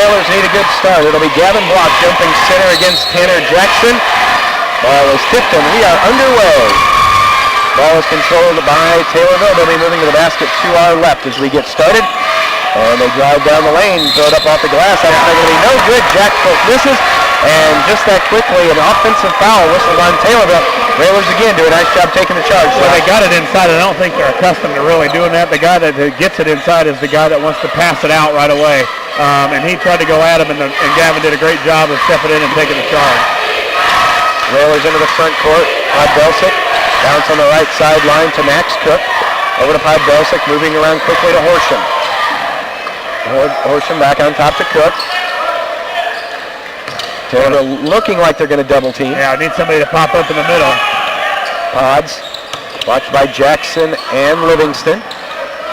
Railers need a good start. It'll be Gavin Block jumping center against Tanner Jackson. Ball is tipped and we are underway. Ball is controlled by Taylorville. They'll be moving to the basket to our left as we get started. And they drive down the lane, throw it up off the glass. That's going to be no good. Jack Polk misses. And just that quickly, an offensive foul whistled on Taylorville. Railers again do a nice job taking the charge. Well, they got it inside, and I don't think they're accustomed to really doing that. The guy that gets it inside is the guy that wants to pass it out right away. And he tried to go at him, and Gavin did a great job of stepping in and taking the charge. Railers into the front court. Pod Belsic bounce on the right sideline to Max Cook. Over to Pod Belsic, moving around quickly to Horsham. Horsham back on top to Cook. Taylor looking like they're going to double team. Yeah, I need somebody to pop up in the middle. Pods, watched by Jackson and Livingston.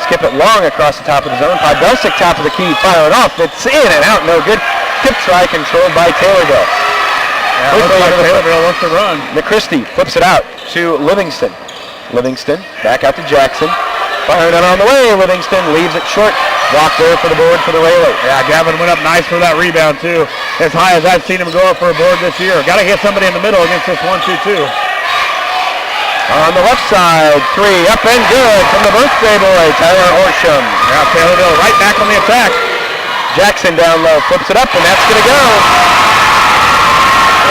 Skip it long across the top of the zone. Pod Belsic, top of the key, firing off. It's in and out, no good. Tip try controlled by Taylorville. Yeah, looks like Taylorville wants to run. McChristie flips it out to Livingston. Livingston back out to Jackson. Firing it on the way. Livingston leaves it short. Block there for the board for the Railers. Yeah, Gavin went up nice for that rebound too. As high as I've seen him go up for a board this year. Got to hit somebody in the middle against this 1-2-2. On the left side, three up and good from the birthday boy, Tyler Horsham. Yeah, Taylorville right back on the attack. Jackson down low, flips it up, and that's going to go.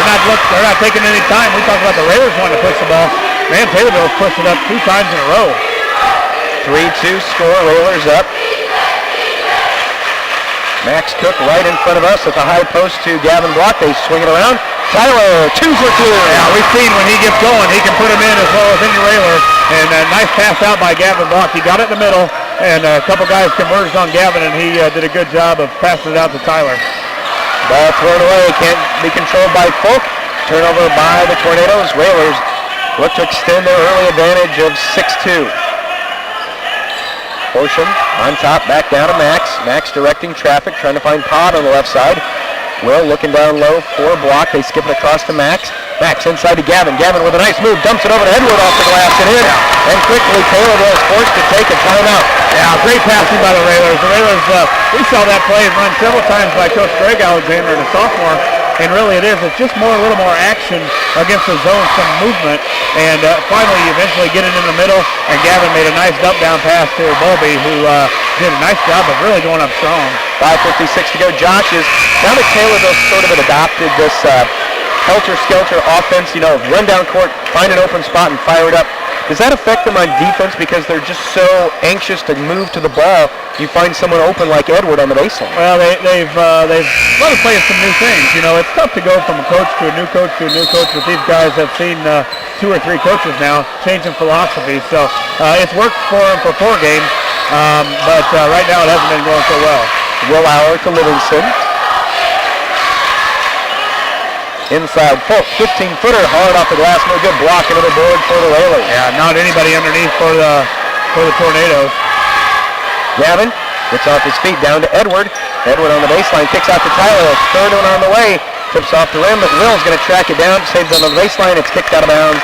They're not taking any time. We talked about the Raiders wanting to push the ball. Man, Taylorville's pushed it up 2 times in a row. 3-2 score, Railers up. Max Cook right in front of us at the high post to Gavin Block. They swing it around. Tyler, 2 for 2. Yeah, we've seen when he gets going, he can put them in as well as any Railer. And a nice pass out by Gavin Block. He got it in the middle, and a couple guys converged on Gavin, and he did a good job of passing it out to Tyler. Ball thrown away, can't be controlled by Folk. Turnover by the Tornadoes. Railers look to extend their early advantage of 6-2. Horsham on top, back down to Max. Max directing traffic, trying to find Pod on the left side. Will looking down low for Block. They skip it across to Max. Max inside to Gavin. Gavin with a nice move, dumps it over to Edward off the glass and in. And quickly Taylorville is forced to take a timeout. Yeah, great passing by the Railers. The Railers, we saw that play run several times by Coach Greg Alexander, the sophomore. And really it's just a little more action against the zone, some movement. And finally you eventually get it in the middle, and Gavin made a nice dump down pass to Bowlby, who did a nice job of really going up strong. 5:56 to go. Josh, is now that Taylorville sort of adopted this helter-skelter offense, run down court, find an open spot and fire it up. Does that affect them on defense because they're just so anxious to move to the ball? You find someone open like Edward on the baseline. Well, they've let us play some new things. It's tough to go from a coach to a new coach to a new coach, but these guys have seen 2 or 3 coaches now changing philosophy. So it's worked for them for 4 games, but right now it hasn't been going so well. Will Hour to Livingston. Inside Polk, 15-footer, hard off the glass, no good. Block, another board for the Railers. Yeah, not anybody underneath for the Tornadoes. Gavin gets off his feet down to Edward. Edward on the baseline, kicks out to Tyler. Third one on the way, tips off the rim, but Will's going to track it down, saves it on the baseline. It's kicked out of bounds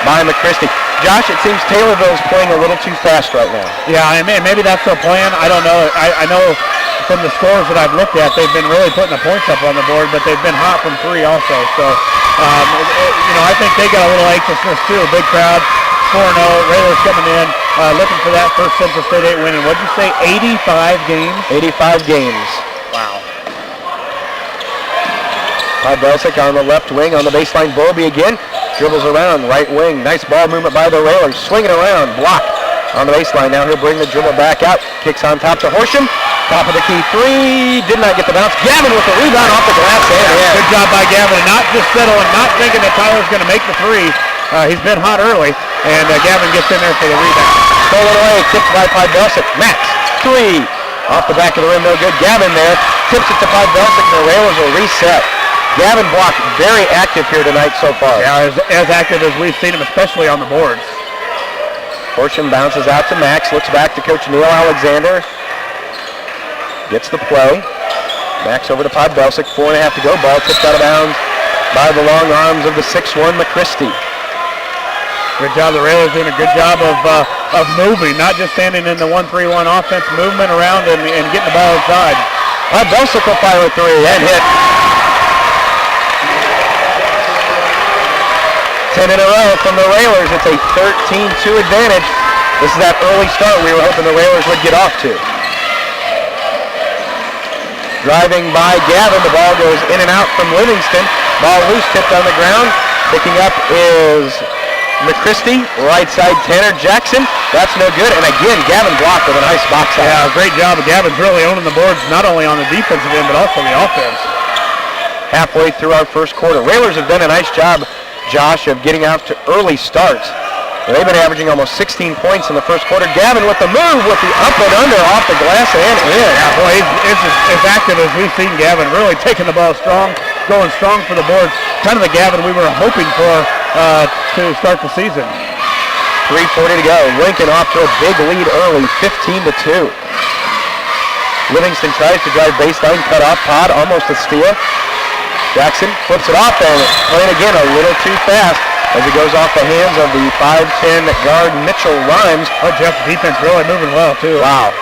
by McChristie. Josh, it seems Taylorville's playing a little too fast right now. Yeah, and maybe that's their plan. I don't know. I know from the scores that I've looked at, they've been really putting the points up on the board, but they've been hot from 3 also. So, I think they got a little anxiousness too. Big crowd, 4-0. Railers coming in, looking for that first Central State 8 win. And what'd you say, 85 games? 85 games. Wow. Pod Belsic on the left wing, on the baseline, Bowlby again. Dribbles around, right wing. Nice ball movement by the Railers. Swinging around, block on the baseline. Now he'll bring the dribble back out. Kicks on top to Horsham. Top of the key 3. Did not get the bounce. Gavin with the rebound off the glass. Yeah. Good job by Gavin. Not just settling, not thinking that Tyler's going to make the 3. He's been hot early, and Gavin gets in there for the rebound. Stolen away, tipped by Pod Belsic. Max, 3. Off the back of the rim, no good. Gavin there. Tips it to Pod Belsic, and the Railers will reset. Gavin Block very active here tonight so far. Yeah, as active as we've seen him, especially on the boards. Horsham bounces out to Max, looks back to Coach Neil Alexander. Gets the play. Max over to Pod Belsic, 4.5 to go. Ball tipped out of bounds by the long arms of the 6'1 McChristie. Good job. The Railers doing a good job of moving, not just standing in the 1-3-1 offense, movement around and getting the ball inside. Belsick will fire a three and hit. 10 in a row from the Railers. It's a 13-2 advantage. This is that early start we were hoping the Railers would get off to. Driving by Gavin, the ball goes in and out from Livingston. Ball loose, tipped on the ground. Picking up is McChristie, right side Tanner Jackson. That's no good. And again, Gavin blocked with a nice box out. Yeah, great job. Gavin's really owning the boards, not only on the defensive end, but also the offense. Halfway through our first quarter. Railers have done a nice job, Josh, of getting out to early starts. They've been averaging almost 16 points in the first quarter. Gavin with the move, with the up and under off the glass and in. Yeah, boy, he's as active as we've seen Gavin, really taking the ball strong, going strong for the boards. Kind of the Gavin we were hoping for to start the season. 3:40 to go. Lincoln off to a big lead early, 15-2. Livingston tries to drive baseline, cut off, Pod, almost a steal. Jackson flips it off and playing again a little too fast as it goes off the hands of the 5'10 guard Mitchell Rhymes. Oh, Jeff's defense really moving well, too. Wow.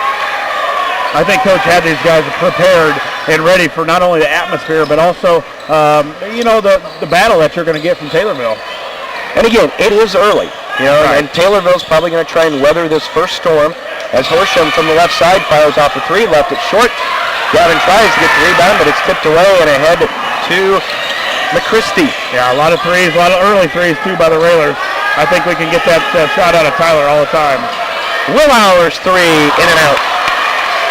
I think Coach had these guys prepared and ready for not only the atmosphere, but also, the battle that you're going to get from Taylorville. And again, it is early, right. And Taylorville's probably going to try and weather this first storm as Horsham from the left side fires off a three, left it short. Gavin tries to get the rebound, but it's tipped away and ahead to McChristie. Yeah, a lot of threes, a lot of early threes, too, by the Railers. I think we can get that shot out of Tyler all the time. Willauer's three, in and out.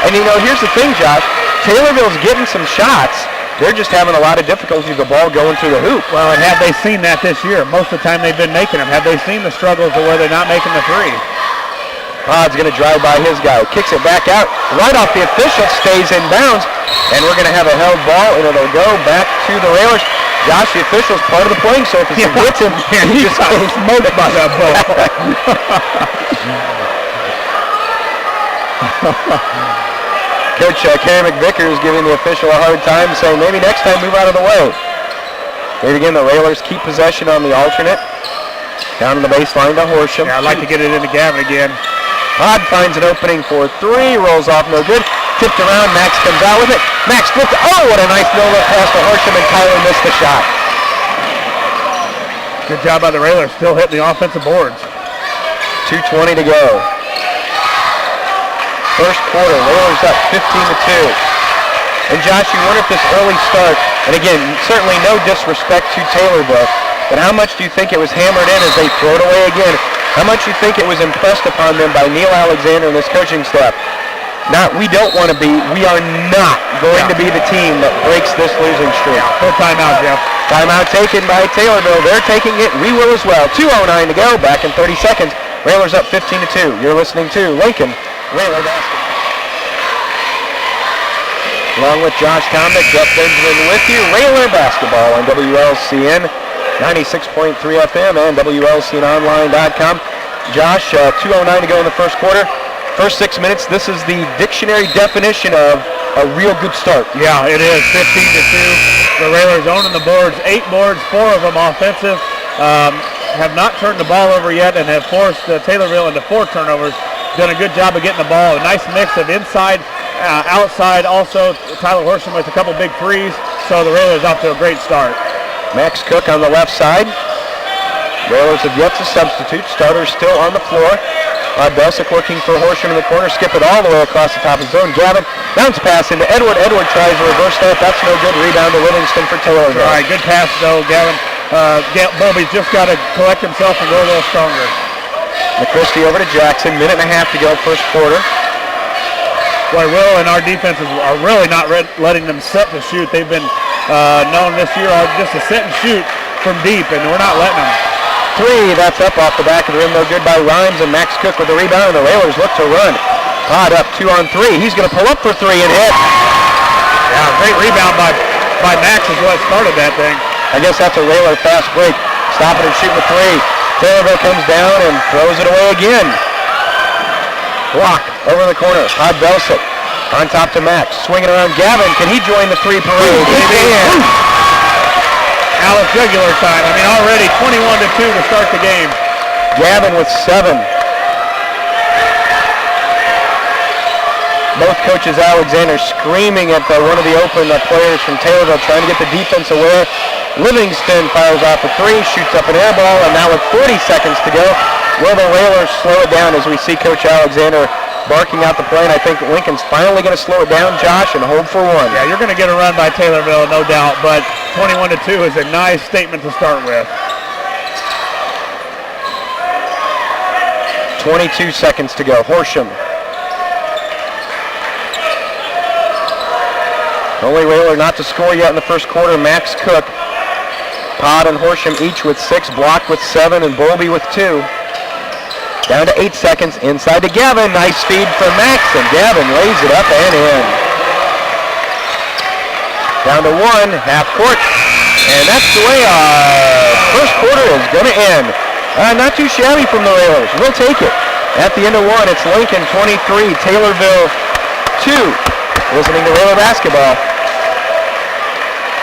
And, here's the thing, Josh. Taylorville's getting some shots. They're just having a lot of difficulty with the ball going through the hoop. Well, and have they seen that this year? Most of the time they've been making them. Have they seen the struggles of where they're not making the three? Pod's going to drive by his guy. Kicks it back out. Right off the official. Stays in bounds. And we're going to have a held ball, and it'll go back to the Railers. Josh, the official's part of the playing surface. He gets him. And he just got smoked by that ball. Coach Kerry McVickers giving the official a hard time, saying maybe next time move out of the way. Yet again, the Railers keep possession on the alternate. Down to the baseline to Horsham. Yeah, I'd like to get it into Gavin again. Pod finds an opening for three, rolls off no good. Tipped around, Max comes out with it. Max flipped. Oh, what a nice no-look pass to Horsham, and Tyler missed the shot. Good job by the Railers, still hitting the offensive boards. 2:20 to go. First quarter, Railers up 15-2. And Josh, you wonder if this early start, and again, certainly no disrespect to Taylorville, but how much do you think it was hammered in as they throw it away again? How much do you think it was impressed upon them by Neil Alexander and this coaching staff? We don't want to be, we are not going to be the team that breaks this losing streak. Full timeout, Jeff. Timeout taken by Taylorville. They're taking it. We will as well. 2:09 to go. Back in 30 seconds. Railers up 15-2. You're listening to Lincoln Railer Basketball. Along with Josh Komnick, Jeff Benjamin with you. Railer Basketball on WLCN 96.3 FM and WLCNonline.com. Josh, 2:09 to go in the first quarter. First 6 minutes, this is the dictionary definition of a real good start. Yeah, it is. 15-2. The Railers owning the boards. 8 boards, 4 of them offensive. Have not turned the ball over yet and have forced Taylorville into 4 turnovers. Done a good job of getting the ball. A nice mix of inside, outside. Also, Tyler Horsham with a couple big threes. So the Railers off to a great start. Max Cook on the left side. Railers have yet to substitute. Starters still on the floor. Belsick working for Horsham in the corner. Skip it all the way across the top of the zone. Gavin, bounce pass into Edward. Edward tries to reverse that. That's no good. Rebound to Livingston for Taylorville. All right, good pass though, Gavin. Bobby's just got to collect himself and go a little stronger. McChristie over to Jackson. Minute and a half to go first quarter. Boy, Will and our defenses are really not letting them set to shoot. They've been known this year just to set and shoot from deep, and we're not letting them. Three, that's up off the back of the rim, no good by Rhymes, and Max Cook with the rebound, and the Railers look to run. Pod up 2 on 3. He's going to pull up for 3 and hit. Yeah, great rebound by Max is what started that thing. I guess that's a Railer fast break. Stop it and shoot with 3. Taylorville comes down and throws it away again. Block over in the corner. Pod Belsick on top to Max. Swinging around Gavin. Can he join the 3 parade? He can. Alice jugular time. I mean, already 21-2 to start the game. Gavin with 7. Both coaches, Alexander, screaming at one of the open players from Taylorville, trying to get the defense aware. Livingston fires off a three, shoots up an air ball, and now with 40 seconds to go, will the Railers slow it down as we see Coach Alexander barking out the play, and I think Lincoln's finally going to slow it down, Josh, and hold for one. Yeah, you're going to get a run by Taylorville, no doubt, but 21-2 is a nice statement to start with. 22 seconds to go. Horsham. Only Railer not to score yet in the first quarter, Max Cook. Todd and Horsham each with 6, Block with 7, and Bowlby with 2. Down to 8 seconds, inside to Gavin. Nice feed from Max, and Gavin lays it up and in. Down to 1, half court, and that's the way our first quarter is going to end. Not too shabby from the Railers. We'll take it. At the end of 1, it's Lincoln 23, Taylorville 2. Listening to Railer Basketball.